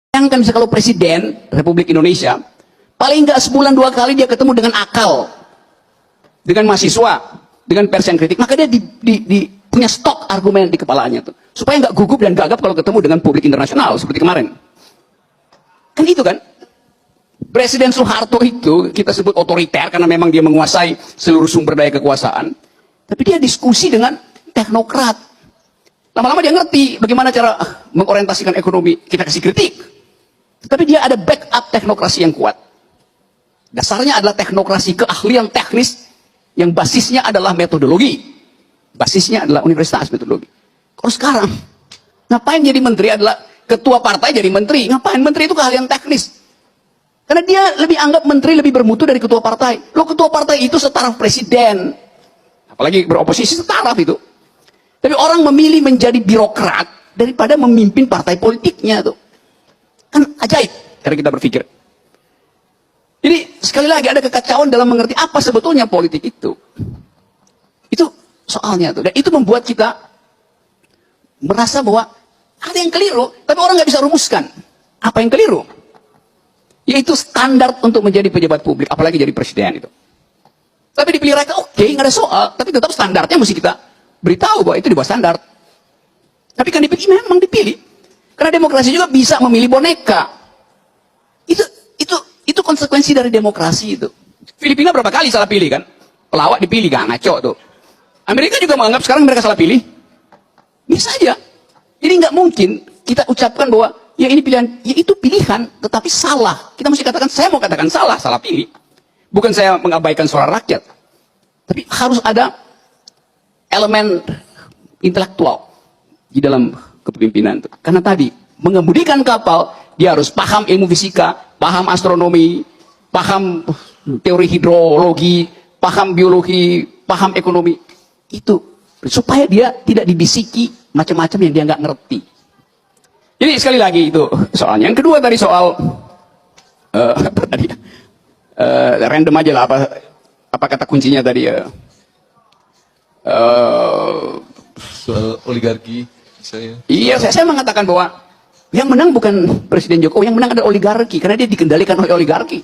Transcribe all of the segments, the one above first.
Bayangkan kalau Presiden Republik Indonesia paling nggak sebulan 2 kali dia ketemu dengan akal, dengan mahasiswa, dengan pers yang kritik, maka dia punya stok argumen di kepalanya tuh, supaya nggak gugup dan gagap kalau ketemu dengan publik internasional seperti kemarin. Kan itu kan, Presiden Soeharto itu kita sebut otoriter karena memang dia menguasai seluruh sumber daya kekuasaan, tapi dia diskusi dengan teknokrat. Lama-lama dia ngerti bagaimana cara mengorientasikan ekonomi, kita kasih kritik. Tapi dia ada backup teknokrasi yang kuat. Dasarnya adalah teknokrasi keahlian teknis yang basisnya adalah metodologi. Basisnya adalah universitas metodologi. Kalau sekarang, ngapain jadi menteri adalah ketua partai jadi menteri? Ngapain menteri itu keahlian teknis? Karena dia lebih anggap menteri lebih bermutu dari ketua partai. Lo ketua partai itu setaraf presiden. Apalagi beroposisi setaraf itu. Tapi orang memilih menjadi birokrat daripada memimpin partai politiknya tuh. Kan ajaib cara kita berpikir. Jadi sekali lagi ada kekacauan dalam mengerti apa sebetulnya politik itu. Itu soalnya tuh. Dan itu membuat kita merasa bahwa ada yang keliru, tapi orang nggak bisa rumuskan. Apa yang keliru? Yaitu standar untuk menjadi pejabat publik, apalagi jadi presiden itu. Tapi dipilih rakyat, oke, nggak ada soal. Tapi tetap standarnya mesti kita beritahu bahwa itu di bawah standar. Tapi kan dipilih, memang dipilih. Karena demokrasi juga bisa memilih boneka. Itu konsekuensi dari demokrasi itu. Filipina berapa kali salah pilih kan? Pelawak dipilih, gak ngaco tuh. Amerika juga menganggap sekarang mereka salah pilih. Bisa aja. Jadi nggak mungkin kita ucapkan bahwa ya ini pilihan, ya itu pilihan, tetapi salah. Kita mesti katakan, saya mau katakan salah pilih. Bukan saya mengabaikan suara rakyat. Tapi harus ada elemen intelektual di dalam kepemimpinan itu. Karena tadi mengemudikan kapal, dia harus paham ilmu fisika, paham astronomi, paham teori hidrologi, paham biologi, paham ekonomi. Itu supaya dia tidak dibisiki macam-macam yang dia nggak ngerti. Jadi sekali lagi itu soalnya. Yang kedua tadi soal apa tadi? Random aja lah apa kata kuncinya tadi ya. Soal oligarki saya. Iya, saya mengatakan bahwa yang menang bukan Presiden Jokowi, yang menang adalah oligarki, karena dia dikendalikan oleh oligarki.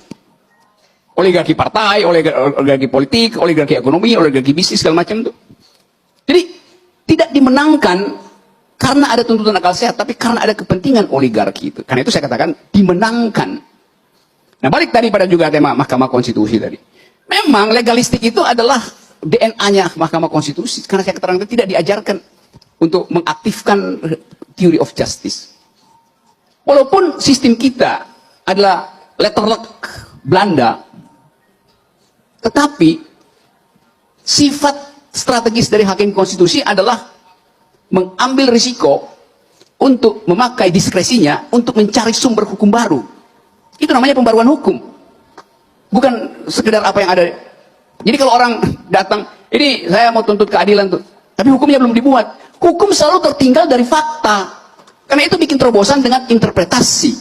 Oligarki partai, oligarki politik, oligarki ekonomi, oligarki bisnis, segala macam itu. Jadi, tidak dimenangkan karena ada tuntutan akal sehat, tapi karena ada kepentingan oligarki itu. Karena itu saya katakan dimenangkan. Nah, balik tadi pada juga tema Mahkamah Konstitusi tadi. Memang legalistik itu adalah DNA-nya Mahkamah Konstitusi, karena saya keterangkan tidak diajarkan untuk mengaktifkan theory of justice. Walaupun sistem kita adalah letterluck Belanda, tetapi sifat strategis dari hakim konstitusi adalah mengambil risiko untuk memakai diskresinya untuk mencari sumber hukum baru. Itu namanya pembaruan hukum. Bukan sekedar apa yang ada. Jadi kalau orang datang, ini saya mau tuntut keadilan tuh, tapi hukumnya belum dibuat. Hukum selalu tertinggal dari fakta. Karena itu bikin terobosan dengan interpretasi,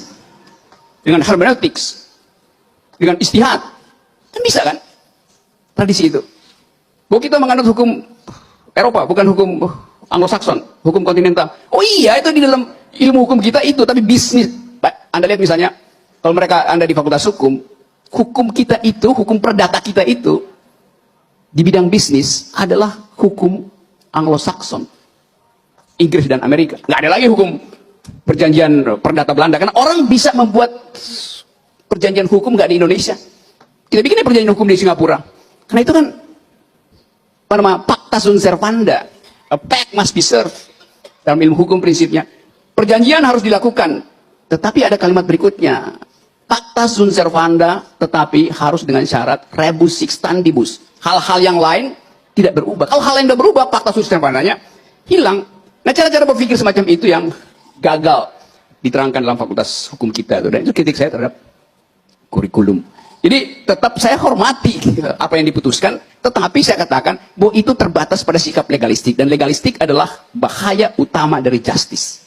dengan hermeneutics, dengan istihad. Kan bisa kan? Tradisi itu. Bahwa kita menganut hukum Eropa, bukan hukum Anglo-Saxon, hukum kontinental. Oh iya, itu di dalam ilmu hukum kita itu, tapi bisnis. Anda lihat misalnya, kalau Anda di fakultas hukum, hukum kita itu, hukum perdata kita itu, di bidang bisnis adalah hukum Anglo-Saxon. Inggris dan Amerika. Nggak ada lagi hukum perjanjian perdata Belanda. Karena orang bisa membuat perjanjian hukum nggak di Indonesia. Kita bikin perjanjian hukum di Singapura. Karena itu kan pacta sunt servanda. A pact must be served. Dalam ilmu hukum prinsipnya. Perjanjian harus dilakukan. Tetapi ada kalimat berikutnya. Pacta sunt servanda, tetapi harus dengan syarat rebus sixtantibus. Hal-hal yang lain tidak berubah. Kalau hal yang tidak berubah, pacta sunt servandanya hilang. Nah, cara-cara berpikir semacam itu yang gagal diterangkan dalam fakultas hukum kita. Dan itu kritik saya terhadap kurikulum. Jadi tetap saya hormati apa yang diputuskan, tetapi saya katakan bahwa itu terbatas pada sikap legalistik. Dan legalistik adalah bahaya utama dari justice.